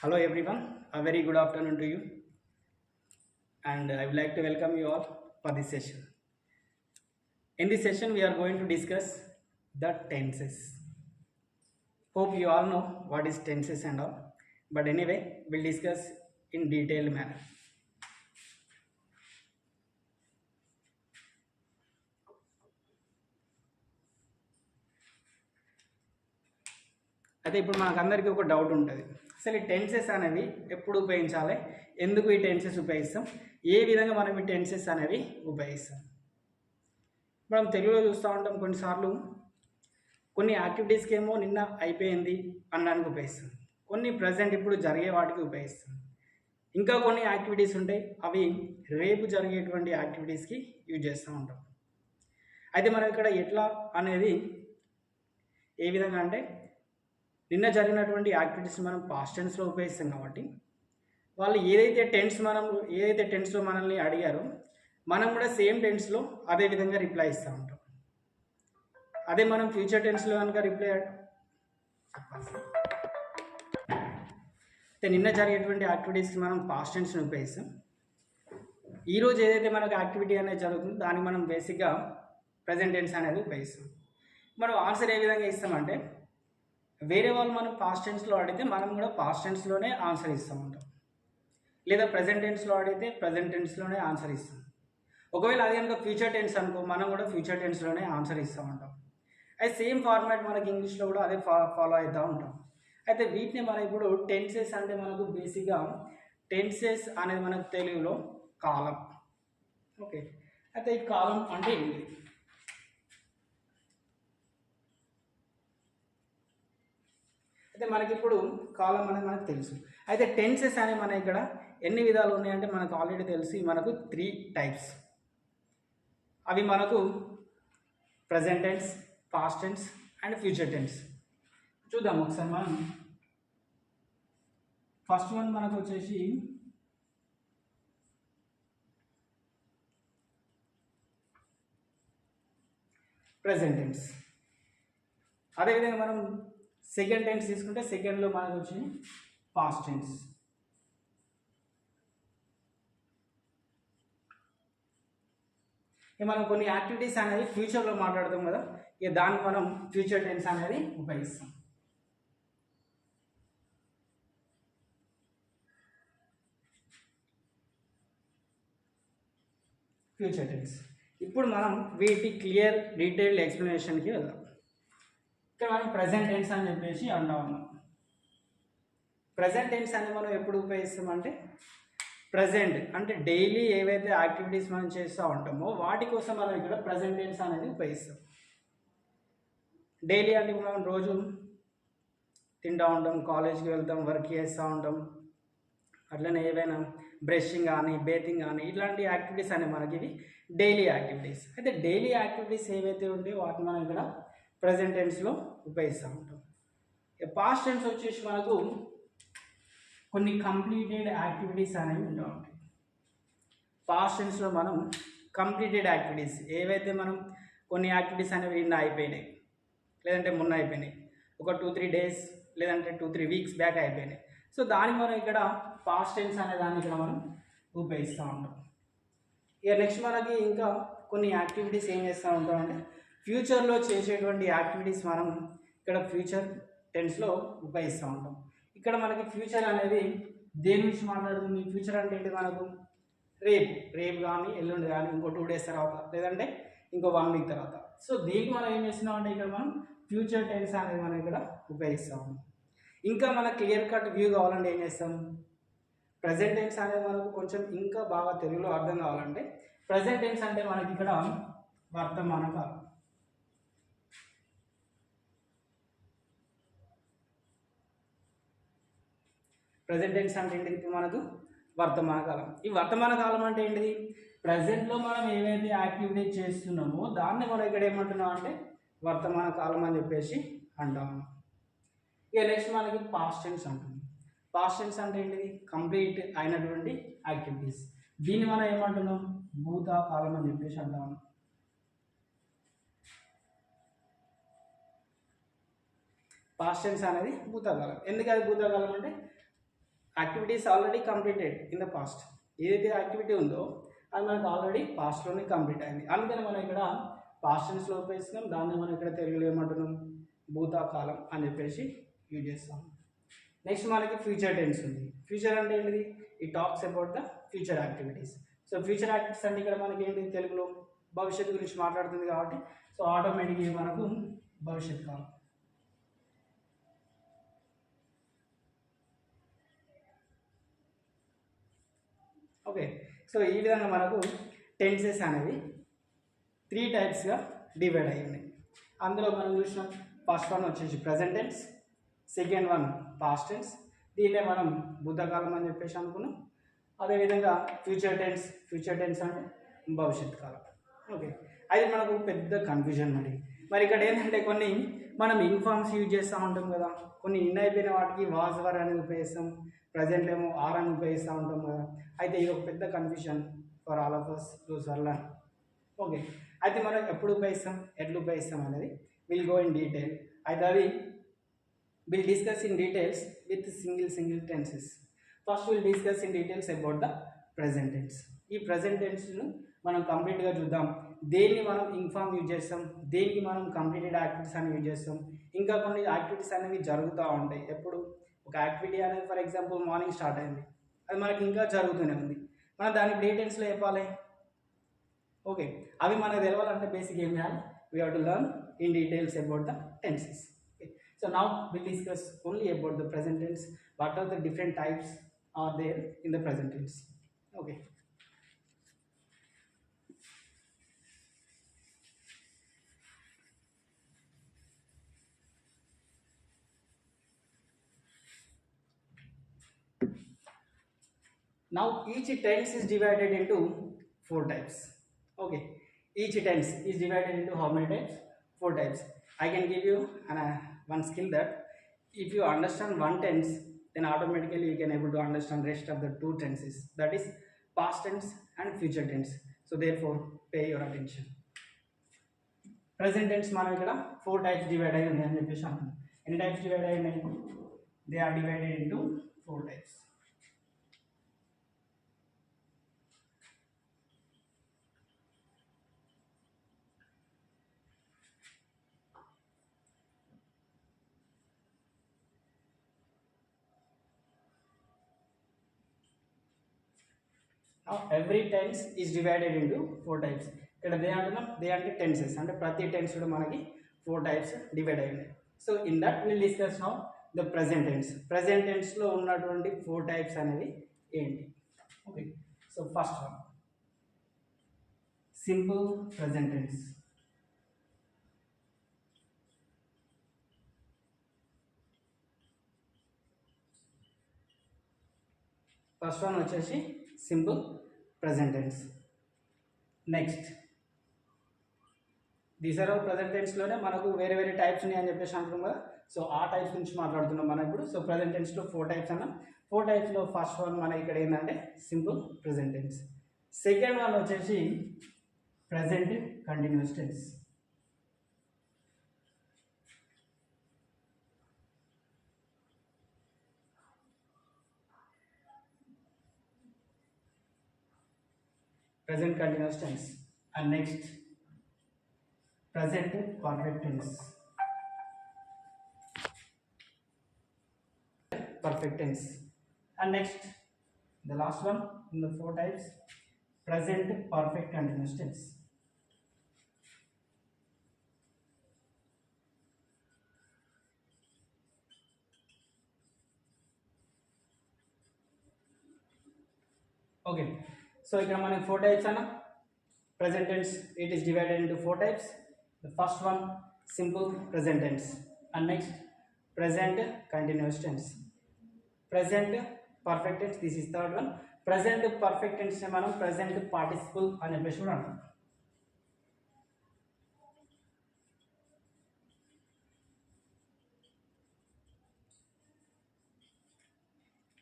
Hello everyone, a very good afternoon to you, and I would like to welcome you all for this session. In this session, we are going to discuss the tenses. Hope you all know what is tenses and all, but anyway, we'll discuss in detailed manner. అయితే ఇప్పుడు మనకందరికీ ఒక doubt ఉంటుంది, అసలు ఈ tenses అనేవి ఎప్పుడు ఉపయోగించాలి, ఎందుకు ఈ టెన్సెస్ ఉపయోగిస్తాం, ఏ విధంగా మనం ఈ టెన్సెస్ అనేవి ఉపయోగిస్తాం. మనం తెలుగులో చూస్తూ ఉంటాం, కొన్నిసార్లు కొన్ని యాక్టివిటీస్కి ఏమో నిన్న అయిపోయింది అనడానికి ఉపయోగిస్తాం, కొన్ని ప్రజెంట్ ఇప్పుడు జరిగే వాటికి ఉపయోగిస్తాం, ఇంకా కొన్ని యాక్టివిటీస్ ఉంటాయి అవి రేపు జరిగేటువంటి యాక్టివిటీస్కి యూజ్ చేస్తూ ఉంటాం. అయితే మనం ఇక్కడ ఎట్లా అనేది ఏ విధంగా అంటే నిన్న జరిగినటువంటి యాక్టివిటీస్ మనం పాస్ట్ టెన్స్లో ఉపయోగిస్తాం కాబట్టి వాళ్ళు ఏదైతే టెన్స్లో మనల్ని అడిగారో మనం కూడా సేమ్ టెన్స్లో అదే విధంగా రిప్లై ఇస్తూ ఉంటాం. అదే మనం ఫ్యూచర్ టెన్స్లో కనుక రిప్లై అయితే నిన్న జరిగేటువంటి యాక్టివిటీస్కి మనం పాస్ట్ టెన్స్ని ఉపయోగిస్తాం. ఈరోజు ఏదైతే మనకు యాక్టివిటీ అనేది జరుగుతుందో దానికి మనం బేసిక్గా ప్రజెంట్ టెన్స్ అనేది ఉపయోగిస్తాం. మనం ఆన్సర్ ఏ విధంగా ఇస్తామంటే వేరే వాళ్ళు మనం పాస్ట్ టెన్స్లో అడిగితే మనం కూడా పాస్ట్ టెన్స్లోనే ఆన్సర్ ఇస్తూ ఉంటాం, లేదా ప్రజెంట్ టెన్స్లో అడిగితే ప్రజెంట్ టెన్స్లోనే ఆన్సర్ ఇస్తాం. ఒకవేళ అది కనుక ఫ్యూచర్ టెన్స్ అనుకో మనం కూడా ఫ్యూచర్ టెన్స్లోనే ఆన్సర్ ఇస్తూ ఉంటాం. అయితే సేమ్ ఫార్మాట్ మనకి ఇంగ్లీష్లో కూడా అదే ఫాలో అవుతూ ఉంటాం. అయితే వీటిని మనం ఇప్పుడు టెన్సెస్ అంటే మనకు బేసిక్గా టెన్సెస్ అనేది మనకు తెలుగులో కాలం. ఓకే, అయితే ఈ కాలం అంటే ఏంటి? అయితే మనకి ఇప్పుడు కాలం అనేది మనకు తెలుసు. అయితే టెన్సెస్ అనేవి మన ఇక్కడ ఎన్ని విధాలు ఉన్నాయంటే మనకు ఆల్రెడీ తెలిసి మనకు 3 టైప్స్. అవి మనకు present tense, past tense and future tense. చూద్దాం ఒకసారి. మనం ఫస్ట్ వన్ మనకు వచ్చేసి ప్రజెంట్ టెన్స్. అదేవిధంగా మనం సెకండ్ టెన్స్ తీసుకుంటే సెకండ్లో మనకు వచ్చి పాస్ట్ టెన్స్. మనం కొన్ని యాక్టివిటీస్ అనేది ఫ్యూచర్లో మాట్లాడతాం కదా, ఇక దానికి మనం ఫ్యూచర్ టెన్స్ అనేది ఉపయోగిస్తాం. Future tense. ఇప్పుడు మనం వీటి క్లియర్ డీటెయిల్డ్ ఎక్స్ప్లెనేషన్కి వెళ్దాం. ఇక్కడ మనం ప్రజెంట్ టెన్స్ అని చెప్పేసి అంటా ఉన్నాం. ప్రజెంట్ టెన్స్ అని మనం ఎప్పుడు ఉపయోగిస్తామంటే ప్రజెంట్ అంటే డైలీ ఏవైతే యాక్టివిటీస్ మనం చేస్తూ ఉంటామో వాటి కోసం మనం ఇక్కడ ప్రజెంట్ టెన్స్ అనేది ఉపయోగిస్తాం. డైలీ అంటే మనం రోజు తింటూ ఉంటాం, కాలేజ్కి వెళ్తాం, వర్క్ చేస్తూ ఉంటాం, అట్లనే ఏవైనా బ్రషింగ్ కానీ బేతింగ్ కానీ ఇట్లాంటి యాక్టివిటీస్ అనేవి మనకి ఇవి డైలీ యాక్టివిటీస్. అయితే డైలీ యాక్టివిటీస్ ఏవైతే ఉంటాయో వాటిని మనం ఇక్కడ ప్రజెంట్ టెన్స్లో ఉపయోగిస్తూ ఉంటాం. పాస్ట్ టెన్స్ వచ్చేసి మనకు కొన్ని కంప్లీటెడ్ యాక్టివిటీస్ అనేవి ఉంటూ ఉంటాయి. పాస్ట్ టెన్స్లో మనం కంప్లీటెడ్ యాక్టివిటీస్ ఏవైతే మనం కొన్ని యాక్టివిటీస్ అనేవి నిన్న అయిపోయినాయి, లేదంటే మొన్న అయిపోయినాయి, ఒక 2-3 డేస్ లేదంటే 2-3 వీక్స్ బ్యాక్ అయిపోయినాయి. సో దానికి మనం ఇక్కడ పాస్ట్ టెన్స్ అనే దాన్ని ఇక్కడ మనం ఉపయోగిస్తూ ఉంటాం. ఇక నెక్స్ట్ మనకి ఇంకా కొన్ని యాక్టివిటీస్ ఏం చేస్తూ ఉంటాం అంటే ఫ్యూచర్లో చేసేటువంటి యాక్టివిటీస్ మనం ఇక్కడ ఫ్యూచర్ టెన్స్లో ఉపయోగిస్తూ ఉంటాం. ఇక్కడ మనకి ఫ్యూచర్ అనేది దేని గురించి మాట్లాడుతుంది? ఫ్యూచర్ అంటే ఏంటి? మనకు రేపు కానీ ఎల్లుండి కానీ ఇంకో 2 డేస్ తర్వాత లేదంటే ఇంకో 1 వీక్ తర్వాత. సో దీనికి మనం ఏం చేస్తున్నాం అంటే ఇక్కడ మనం ఫ్యూచర్ టెన్స్ అనేది మనం ఇక్కడ ఉపయోగిస్తాము. ఇంకా మనకు క్లియర్ కట్ వ్యూ కావాలంటే ఏం చేస్తాం? ప్రజెంట్ టెన్స్ అనేది మనకు కొంచెం ఇంకా బాగా తెలుగులో అర్థం కావాలంటే ప్రజెంట్ టెన్స్ అంటే మనకి ఇక్కడ వర్తమాన కాలం. ప్రజెంట్ టెన్స్ అంటే ఏంటిది? ఇప్పుడు మనకు వర్తమాన కాలం. ఈ వర్తమాన కాలం అంటే ఏంటిది? ప్రజెంట్లో మనం ఏవైతే యాక్టివిటీ చేస్తున్నామో దాన్ని మనం ఇక్కడ ఏమంటున్నాం అంటే వర్తమాన కాలం అని చెప్పేసి అంటాము. ఇక నెక్స్ట్ మనకి పాస్ట్ టెన్స్ అంటుంది. పాస్ట్ టెన్స్ అంటే ఏంటిది? కంప్లీట్ అయినటువంటి యాక్టివిటీస్. దీన్ని మనం ఏమంటున్నాం? భూతకాలం అని చెప్పేసి అంటాము. పాస్ట్ టెన్స్ అనేది భూతకాలం. ఎందుకు అది భూతకాలం అంటే activities already completed in the past. ఏదైతే యాక్టివిటీ ఉందో అది మనకు ఆల్రెడీ పాస్ట్లోనే కంప్లీట్ అయింది. అందుకని మనం ఇక్కడ పాస్ట్ టెన్స్లో ఉపయోగిస్తున్నాం. దాన్ని మనం ఇక్కడ తెలుగులో ఏమంటున్నాం, భూతకాలం అని చెప్పేసి యూజ్ చేస్తాం. నెక్స్ట్ మనకి ఫ్యూచర్ టెన్స్ ఉంది. ఫ్యూచర్ అంటే ఏంటిది, ఈ talks about the future activities. So future activities అంటే ఇక్కడ మనకి ఏంటి, తెలుగులో భవిష్యత్తు గురించి మాట్లాడుతుంది కాబట్టి సో ఆటోమేటిక్గా మనకు భవిష్యత్ కాలం. ఓకే, సో ఈ విధంగా మనకు టెన్సెస్ అనేవి 3 టైప్స్గా డివైడ్ అయ్యి ఉన్నాయి. అందులో మనం చూసినాం ఫస్ట్ వన్ వచ్చేసి present tense, second one past tense, దీన్నే మనం భూతకాలం అని చెప్పేసి అనుకున్నాం. అదేవిధంగా ఫ్యూచర్ టెన్స్ అంటే భవిష్యత్ కాలం. ఓకే, అది మనకు పెద్ద కన్ఫ్యూజన్ మరి ఇక్కడ ఏంటంటే కొన్ని మనం ఇన్ఫార్మ్స్ యూజ్ చేస్తూ ఉంటాం కదా, కొన్ని ఇన్ అయిపోయిన వాటికి వాజ్ వర్ అనేది ఉపయోగిస్తాం, ప్రజెంట్ ఏమో ఆర్ అని ఉపయోగిస్తూ ఉంటాం కదా. అయితే ఇది ఒక పెద్ద confusion for all of us those are learn. Okay, అయితే మనం ఎప్పుడు ఉపయోగిస్తాం, ఎట్లు ఉపయోగిస్తాం అనేది విల్ గో ఇన్ డీటెయిల్. అయితే అది will discuss in details with single tenses. First will discuss in details about the present tense. ఈ ప్రజెంట్ టెన్స్ను మనం కంప్లీట్గా చూద్దాం. దేన్ని మనం ఇన్ఫార్మ్ యూజ్ చేస్తాం, దేనికి మనం కంప్లీటెడ్ యాక్టివిటీస్ అని యూజ్ చేస్తాం. ఇంకా కొన్ని యాక్టివిటీస్ అనేవి జరుగుతూ ఉంటాయి. ఎప్పుడు ఒక యాక్టివిటీ అనేది ఫర్ ఎగ్జాంపుల్ మార్నింగ్ స్టార్ట్ అయింది, అది మనకి ఇంకా జరుగుతూనే ఉంది, మనం దానికి డే టెన్స్లో చెప్పాలి. ఓకే, అవి మనకు తెలవాలంటే బేసిక్ ఏం చేయాలి, we have to learn in details about the tenses. Okay, so now will discuss only about the present tense. What are the different types are there in the present tense? Okay, now each tense is divided into 4 types. Okay, each tense is divided into how many types? 4 types. I can give you one skill that if you understand one tense, then automatically you can able to understand rest of the 2 tenses, that is past tense and future tense. So therefore pay your attention. Present tense మనం ఇక్కడ 4 types divide అయ్యి ఉన్నాయి అని చెప్పేసి అంటున్నాం. ఎన్ని types divide అయ్యి ఉన్నాయి? They are divided into 4 types. Now every tense is divided into 4 types. ఇక్కడ దే అంటున్నాం, దే అంటే టెన్సెస్, అంటే ప్రతి టెన్స్ కూడా మనకి 4 టైప్స్ డివైడ్ అయి ఉన్నాయి. So in that will discuss now the present tense. Present టెన్స్లో ఉన్నటువంటి 4 టైప్స్ అనేవి ఏంటి? Okay, so first one simple present tense. First one వచ్చేసి simple present tense. Next these are all present టెన్స్లోనే మనకు వేరే వేరే టైప్స్ ఉన్నాయి అని చెప్పేసి అంటున్నాం కదా. సో ఆ టైప్స్ గురించి మాట్లాడుతున్నాం మనం ఇప్పుడు. సో ప్రజెంట్ టెన్స్లో 4 టైప్స్ అన్నాం. 4 టైప్స్లో ఫస్ట్ వన్ మన ఇక్కడ ఏంటంటే simple present tense. Second one వచ్చేసి present continuous tense. present continuous tense. And next present perfect tense. Perfect tense. And next the last one in the 4 types, present perfect continuous tense. Okay, so ఇక్కడ మనకి 4 types అన్న. Present tense, it is divided into 4 types. The first one simple present tense, and next present continuous tense, present perfect tense, this is third one. Present perfect tense మనం present participle అని చెప్పేసి కూడా అంటాం.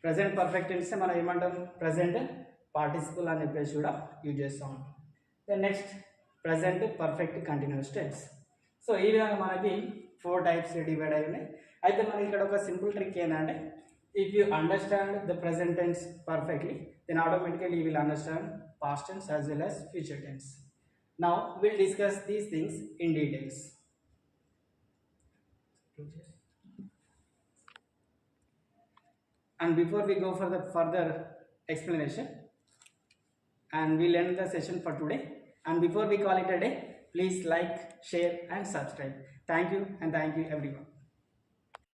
present perfect tense మనం ఏమంటాం, present participle అని చెప్పేసి కూడా యూజ్ చేస్తాం. Then next present perfect continuous tense. So ఈ విధంగా మనకి 4 టైప్స్ డివైడ్ అయి ఉన్నాయి. అయితే మనకి ఇక్కడ ఒక సింపుల్ ట్రిక్ ఏంటంటే If you understand the present tense perfectly, then automatically you will understand past tense as well as future tense. Now we'll discuss these things in details. And before we go for the further explanation, and we'll end the session for today. And before we call it a day, please like, share and subscribe. Thank you, and thank you everyone.